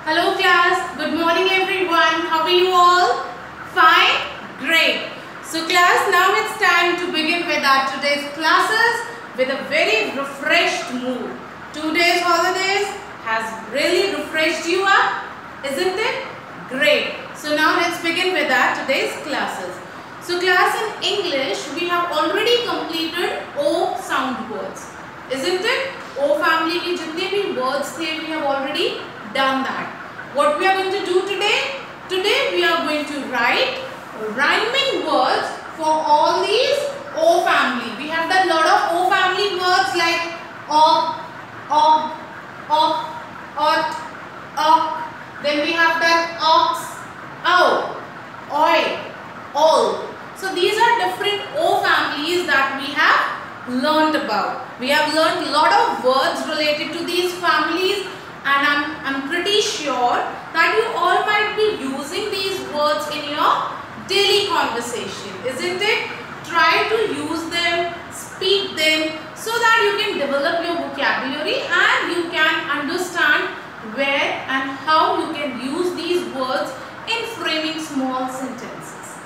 Hello class, good morning everyone. How are you all? Fine? Great. So class, now it's time to begin with our today's classes with a very refreshed mood. 2 days holidays has really refreshed you up, isn't it? Great. So now let's begin with our today's classes. So class, in English we have already completed O sound words, isn't it? O family के जितने भी words थे we have already done that. What we are going to do today? Today we are going to write rhyming words for all these O family. We have done lot of O family words like ot. Then we have done ox, ow, oi, all. So these are different O families that we have learned about. We have learned a lot of words related to these families, and I'm pretty sure that you all might be using these words in your daily conversation, isn't it? Try to use them, speak them, so that you can develop your vocabulary and you can understand where and how you can use these words in framing small sentences.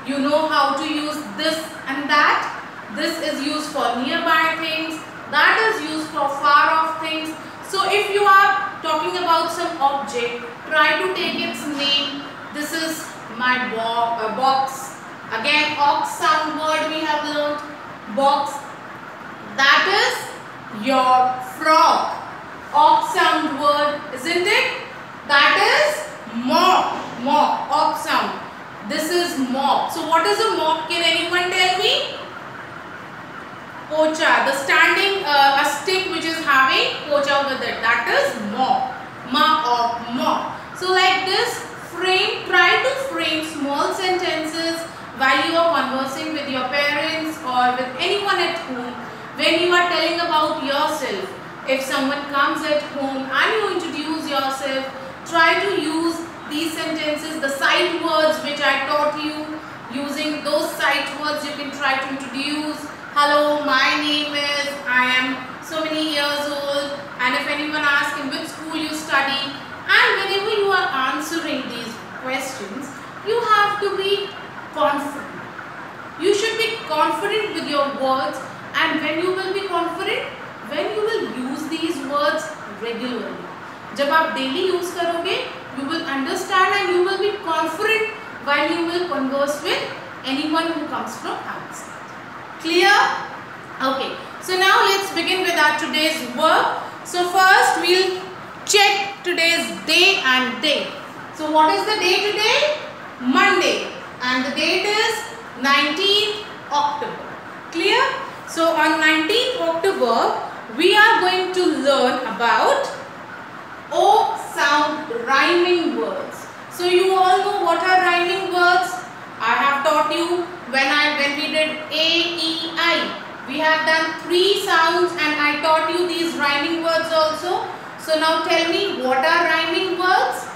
You know how to use this and that. This is used for nearby things, that is used for far off things. So if you are talking about some object, try to take its name. This is my box. Again, ox sound word we have learned. Box. That is your frog. Ox sound word, isn't it? That is mop. Mop. Ox sound. This is mop. So what is a mop? Can anyone tell me? Pocha, the standing a stick which is having pocha with it, that is mop, mop. So like this, try to frame small sentences while you are conversing with your parents or with anyone at home. When you are telling about yourself, if someone comes at home and you introduce yourself, try to use these sentences, the sight words which I taught you. Using those sight words you can try to introduce. Hello, my name is, I am so many years old, and if anyone asks in which school you study, and whenever you are answering these questions, you have to be confident. You should be confident with your words, and when you will be confident, when you will use these words regularly. जब आप daily use करोगे, you will understand and you will be confident while you will converse with anyone who comes from outside. Clear? Okay. So now let's begin with our today's work. So first we'll check today's day and date. So what is the day today? Monday. And the date is 19th October. Clear? So on 19th October we are going to learn about O sound rhyming words. So you all know what are rhyming words? I have taught you when we did A, E, I. We have done 3 sounds and I taught you these rhyming words also. So now tell me, what are rhyming words?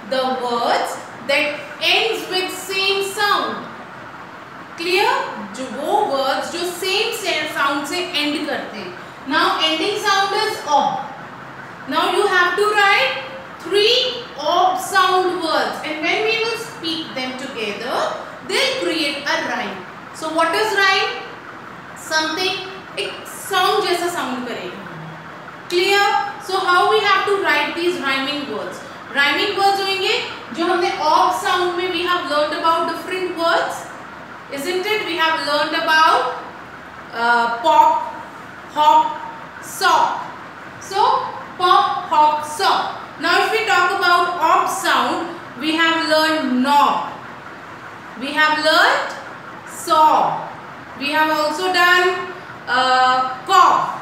The words that ends with same sound. Clear? जो वो words जो same sound से end करते हैं. Now ending sound is ob. Now you have to write 3 ob sound words, and when we will speak them together, they'll create a rhyme. So what is rhyme? Something एक sound जैसा sound करेगा. Clear? So how we have to write these rhyming words? Rhyming words होंगे जो हमने ob sound में we have learned about different words, isn't it? We have learned about pop, hop, sock. So pop, hop, sock. Now if we talk about ob sound, we have learned knob. We have learned saw. We have also done cough.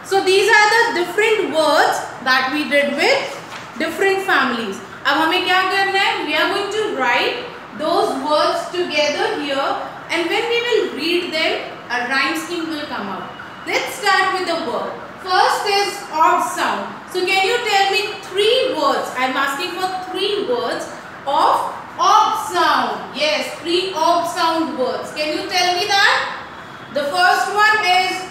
So these are the different words that we did with different families. अब हमें क्या करना है? We are going to write those words together here, and when we will read them, a rhyme scheme will come out. Let's start with the word. First is ob sound. So can you tell me 3 words? I am asking for 3 words of ob sound. Yes, 3 ob sound words. Can you tell me that? The first one is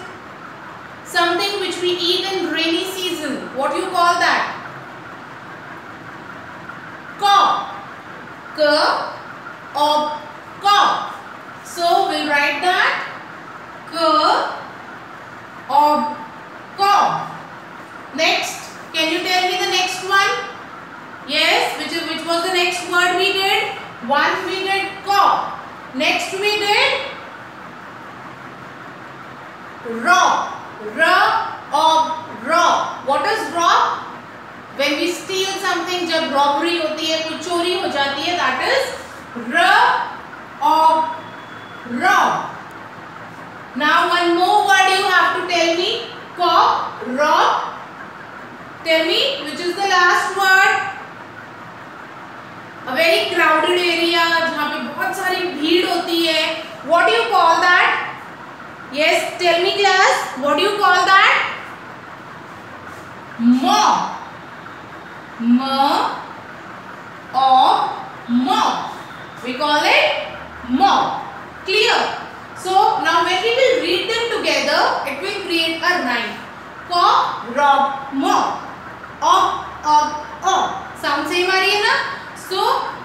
something which we eat in rainy season. What do you call that? K, ob, cob. So we'll write that K, ob, cob. Next, can you tell me the next one? Yes, which was the next word we did? One we did cob. Next we did rob. Rob. What is rob? When we steal something, जब robbery होती है, कुछ चोरी हो जाती है, that is rob. Now one more word you have to tell me. Cob, rob. Tell me which is the last word. A very crowded area जहाँ पे बहुत सारी भीड़ होती है. What do you call that? Yes, tell me class. What do you call that? Mob. Mob. We call it mob. Clear? So now when we will read them together, it will create a rhyme. Cob, rob, mob. Ob. Sound same आ रही है ना? So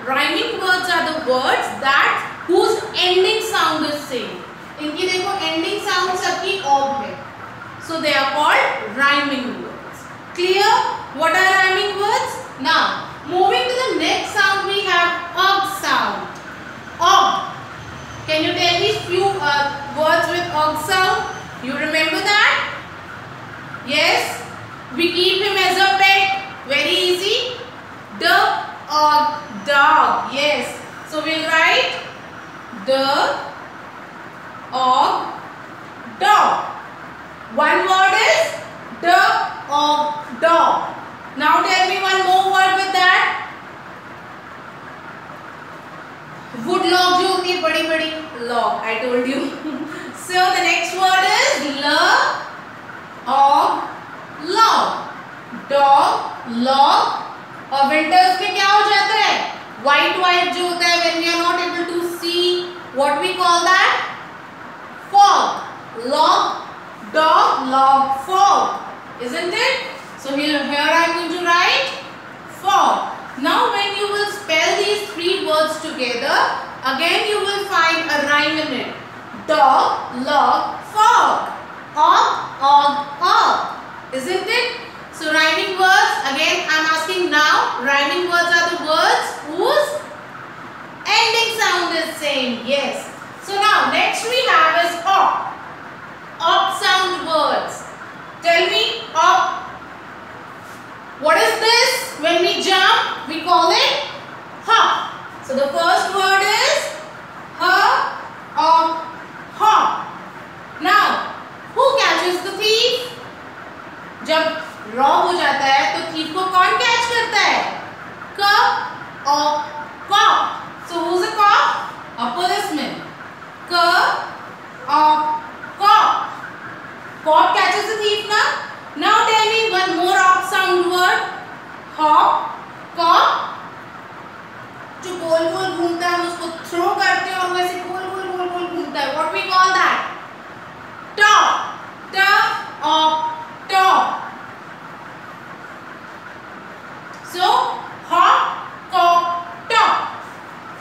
rhyming words are the words that whose ending sound is same. इनकी देखो ending sound सबकी ob है. So they are called rhyming words. Clear? What are rhyming words? Now moving to the next sound, we have og sound. Og. Can you tell me few words with og sound? You remember that? Yes. We keep him as a pet. Very easy. The og, dog. Yes. So we'll write the og, dog. One word is the og, dog. Now tell me one more word with that. Wood log जो होती है बड़ी बड़ी log. I told you. So the next word is og, log. Dog, log. और winters में क्या हो जाता है? White जो होता है when we are not able to see, what we call that? Fog. Log, dog, log, fog. Isn't it? So here I am going to write fog. Now when you will spell these three words together, again you will find a rhyme in it. Dog, log, fog. Og. Isn't it? So rhyming words, again I am asking now, rhyming words are the words whose ending sound is same. Yes. So now next we have is op. Op sound words. Tell me op. What is this? When we jump, we call it hop. So the first word is hop. Now, who catches the thief? जब Rob हो जाता है तो thief को कौन catch करता है? Cop or cop. So who's a cop? A policeman. Cop. Cop catches the thief now. Now tell me one more op sound word. Hop, cop. जो गोल गोल घूमता है हम उसको थ्रो करते हैं और वैसे गोल गोल घूमता है. What we call that? Top. Top. So hop, cop, top.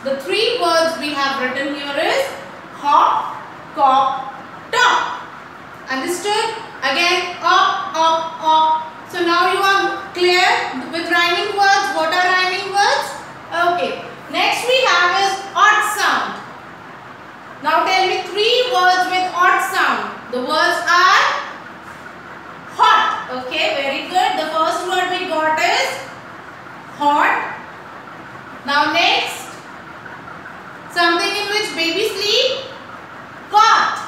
The three words we have written here is hop, cop, top. Understood? Again, up. So now you are clear with rhyming words. What are rhyming words? Okay. Next we have is odd sound. Now tell me three words with odd sound. The words are hot. Okay, very good. The first word we got is hot. Now next, something in which baby sleep. Cot.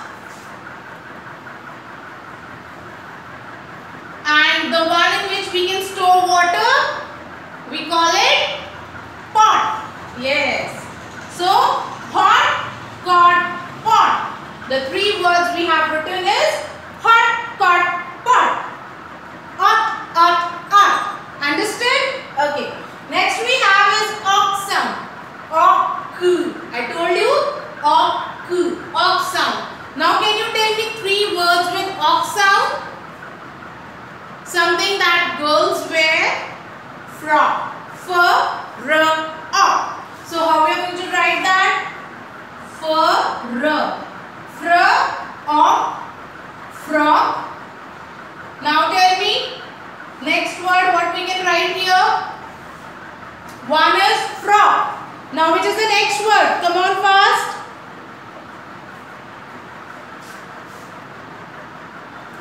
And the one in which we can store water, we call it pot. Yes. So hot, cot, pot. The three words we have written is hot, cot, pot. Up. Understood? Okay. Next we have is ox sound. I told you ox sound. Now can you tell me three words with ox sound? Something that girls wear. Frock. So how we are going to write that? Fur. Of frog. Now tell me, next word what we can write here? One is frog. Now which is the next word? Come on fast.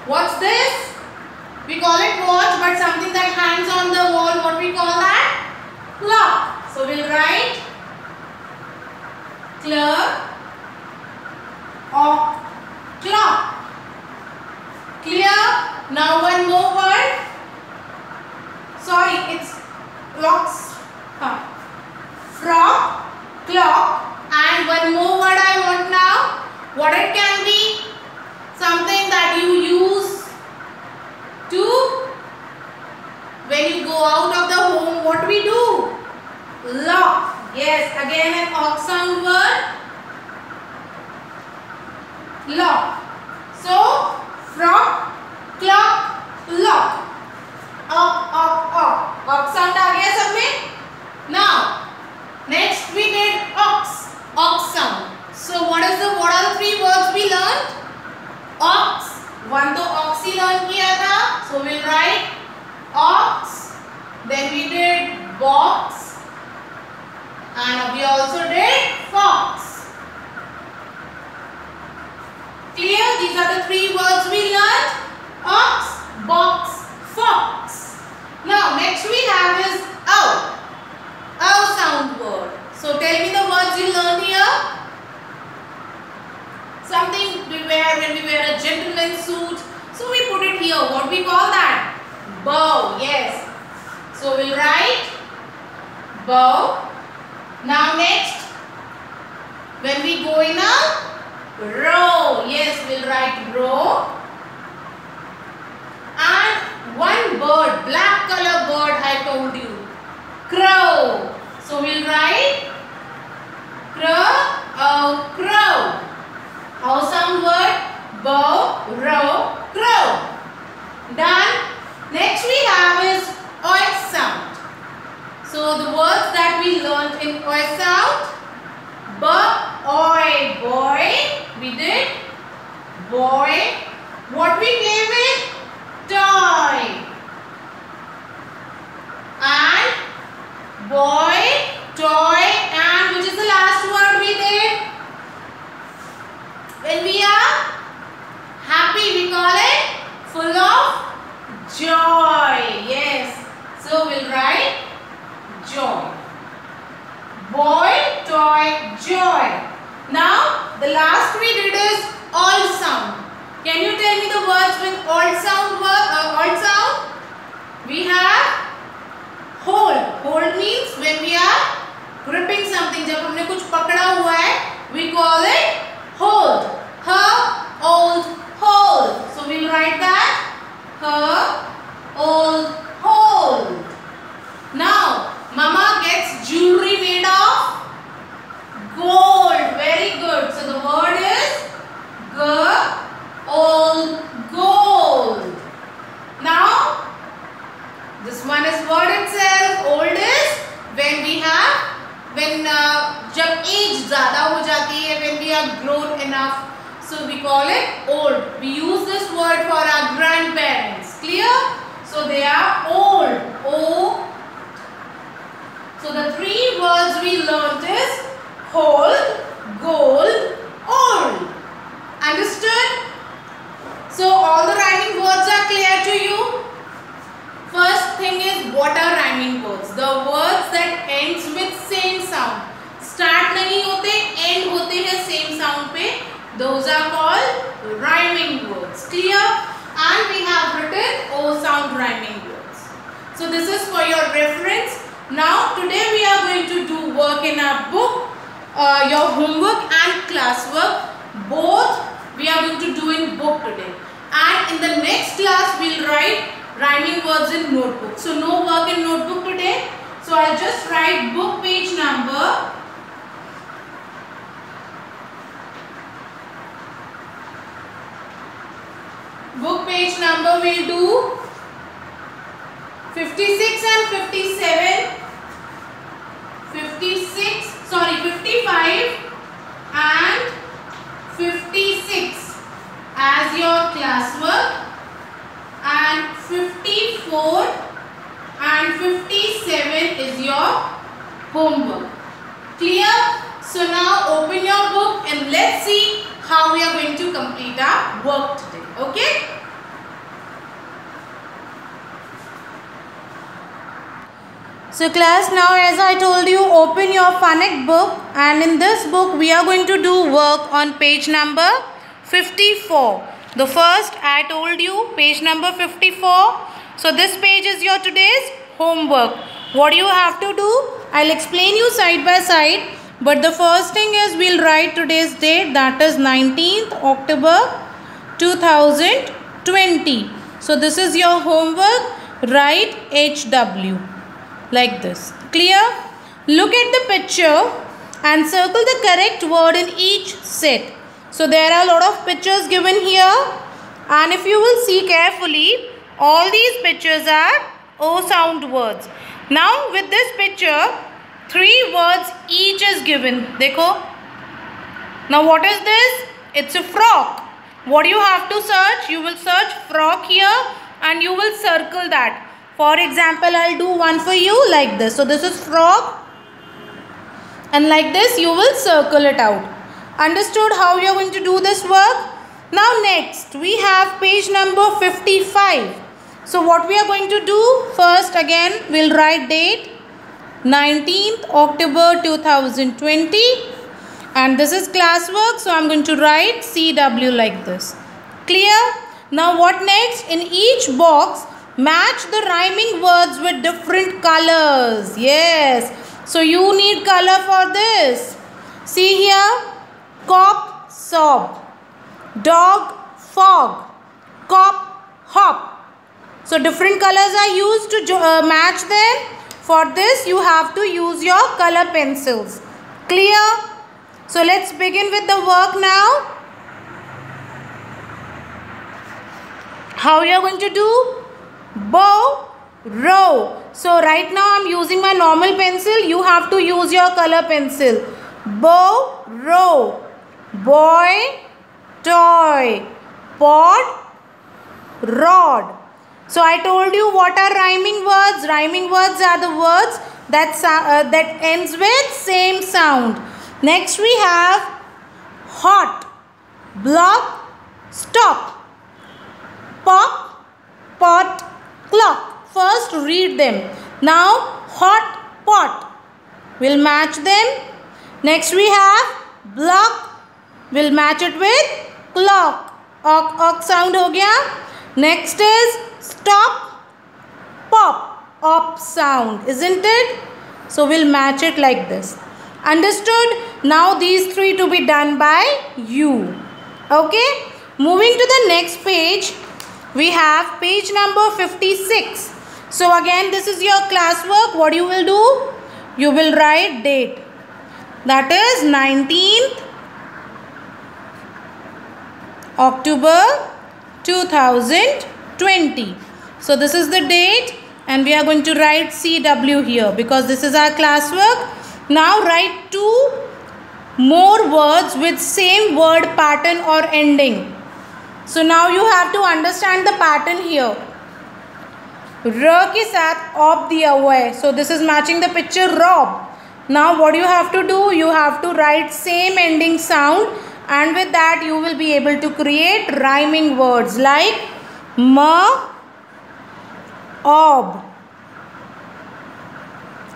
What's this? We call it watch, but something that hangs on the wall, what we call that? Clock. So we'll write clock. Clear? Now one more word. Sorry, it's clocks. Frog, clock, and one more word I want now. What it can be? Something that you use to, when you go out of the home, what we do? Lock. Yes, again an ox sound word. Lock. So, frog, clock, lock. Ox sound आ गया सब में? Now, next we did ox sound. So, what are the three words we learned? Ox. One तो oxy learn किया था. So, we'll write ox. Then we did box. And we also did fox. Clear? These are the three words we learned. Ox, box, fox. Now next we have is owl. Owl sound word. So tell me the words you learned here. Something we wear when we wear a gentleman's suit. So we put it here. What we call that? Bow. Yes. So we'll write bow. Now next, when we go in a row, yes, we'll write row. And one bird, black color bird I told you, crow. So we'll write crow. How sound word? Bow, row, crow. Done. Next we have is oi sound. So the words that we learned in oi sound, oi, boy, we did boy. What we play with? Toy. And boy, toy, and which is the last word we did? When we are happy, we call it full of joy. Yes. So we'll write joy. Boy, toy, joy. Now the last we did is all sound. Can you tell me the words with all sound? We have hold. Hold means when we are gripping something. जब हमने कुछ पकड़ा हुआ है, we call it hold. Her, old, hold. So we'll write that. Her, old, hold. Now, Mama gets jewelry made of gold. Very good. So the word is old, gold. Now, this one is word itself. Old is when we have, जब age ज़्यादा हो जाती है, when we are grown enough. So we call it old. We use this word for our grandparents. Clear? So they are old. O. So the three words we learnt is hold, gold, old. Understood? So all the rhyming words are clear to you? First thing is, what are rhyming words? The words that ends with same sound. Start नहीं होते, end होते हैं same sound पे. Those are called rhyming words. Clear? And we have written O sound rhyming words. So this is for your reference. Now today we are going to do work in our book, your homework and classwork. Both we are going to do in book today. And in the next class we will write rhyming words in notebook. So no work in notebook today. So I'll just write book page number. Book page number we'll do 56 and 57. 56. homework. Clear? So now open your book and let's see how we are going to complete our work today. Okay? So class, now as I told you, open your phonics book, and in this book we are going to do work on page number 54. The first I told you, page number 54. So this page is your today's homework. What you have to do, I'll explain you side by side. But the first thing is we'll write today's date, that is 19th October 2020. So this is your homework. Write HW like this. Clear? Look at the picture and circle the correct word in each set. So there are a lot of pictures given here, and if you will see carefully, all these pictures are O sound words. Now with this picture, 3 words each is given. Dekho. Now what is this? It's a frog. What you have to search? You will search frog here and you will circle that. For example, I'll do one for you like this. So this is frog, and like this you will circle it out. Understood how you are going to do this work? Now next we have page number 55. So what we are going to do, first again we'll write date 19th October 2020, and this is classwork, so I'm going to write CW like this. Clear? Now what next? In each box, match the rhyming words with different colors. Yes, so you need color for this. See here, cop, sob, dog, fog, cop, hop. So different colors are used to match them. For this you have to use your color pencils. Clear? So let's begin with the work now. How you are going to do? Bow, row. So right now I am using my normal pencil. You have to use your color pencil. Bow, row. Boy, toy. Pod, rod. So I told you what are rhyming words. Rhyming words are the words that ends with same sound. Next we have hot, block, stop, pop, pot, clock. First read them. Now hot, pot. We'll match them. Next we have block. We'll match it with clock. Ok sound ho gaya. Next is stop, pop, op sound, isn't it? So we'll match it like this. Understood? Now these 3 to be done by you. Okay? Moving to the next page, we have page number 56. So again, this is your classwork. What you will do? You will write date. That is 19th October 2020. So this is the date, and we are going to write CW here because this is our classwork. Now write 2 more words with same word pattern or ending. So now you have to understand the pattern here. R ke saath op diya hua hai. So this is matching the picture rob. Now what you have to do? You have to write same ending sound, and with that you will be able to create rhyming words like ma, ob.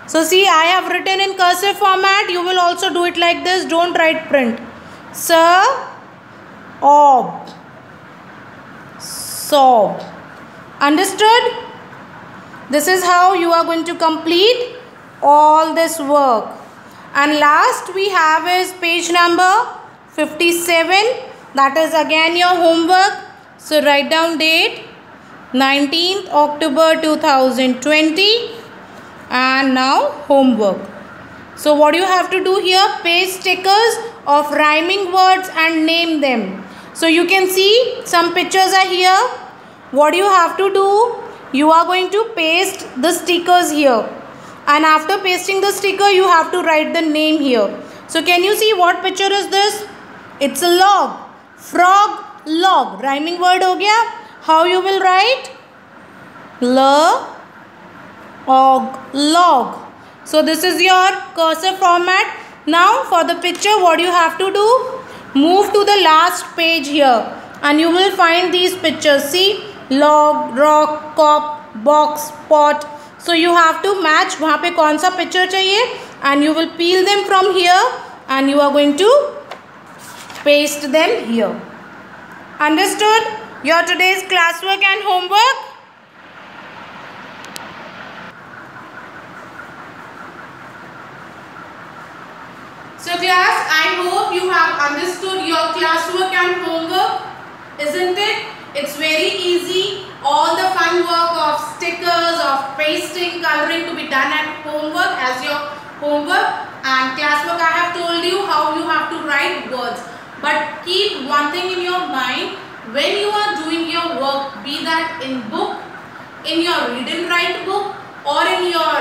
So see, I have written in cursive format. You will also do it like this. Don't write print. Sa, ob, sob. Understood? This is how you are going to complete all this work. And last we have is page number 57. That is again your homework. So write down date 19th October 2020, and now homework. So what you have to do here, paste stickers of rhyming words and name them. So you can see some pictures are here. What you have to do, you are going to paste the stickers here, and after pasting the sticker you have to write the name here. So can you see what picture is this? It's a log. Frog, log. Rhyming word ho gaya. How you will write? L, og, log. So this is your cursive format. Now for the picture, what you have to do, move to the last page here and you will find these pictures. See, log, rock, cup, box, pot. So you have to match वहाँ पे कौन सा picture चाहिए and you will peel them from here and you are going to paste them here. Understood? Your today's classwork and homework. So class, I hope you have understood your classwork and homework, isn't it? It's very easy. All the fun work of stickers, of pasting, coloring to be done at homework as your homework, and classwork I have told you how you have to write words. But keep one thing in your mind, when you are doing your work, be that in book, in your read and write book, or in your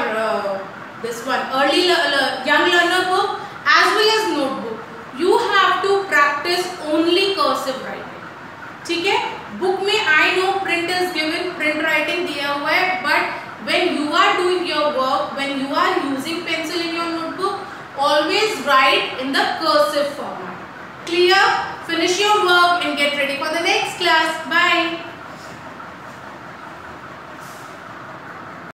young learner book, as well as notebook, you have to practice only cursive writing. ठीक है? Book में I know print is given, print writing दिया हुआ है, but when you are doing your work, when you are using pencil in your notebook, always write in the cursive format. Clear? Finish your work and get ready for the next class. Bye.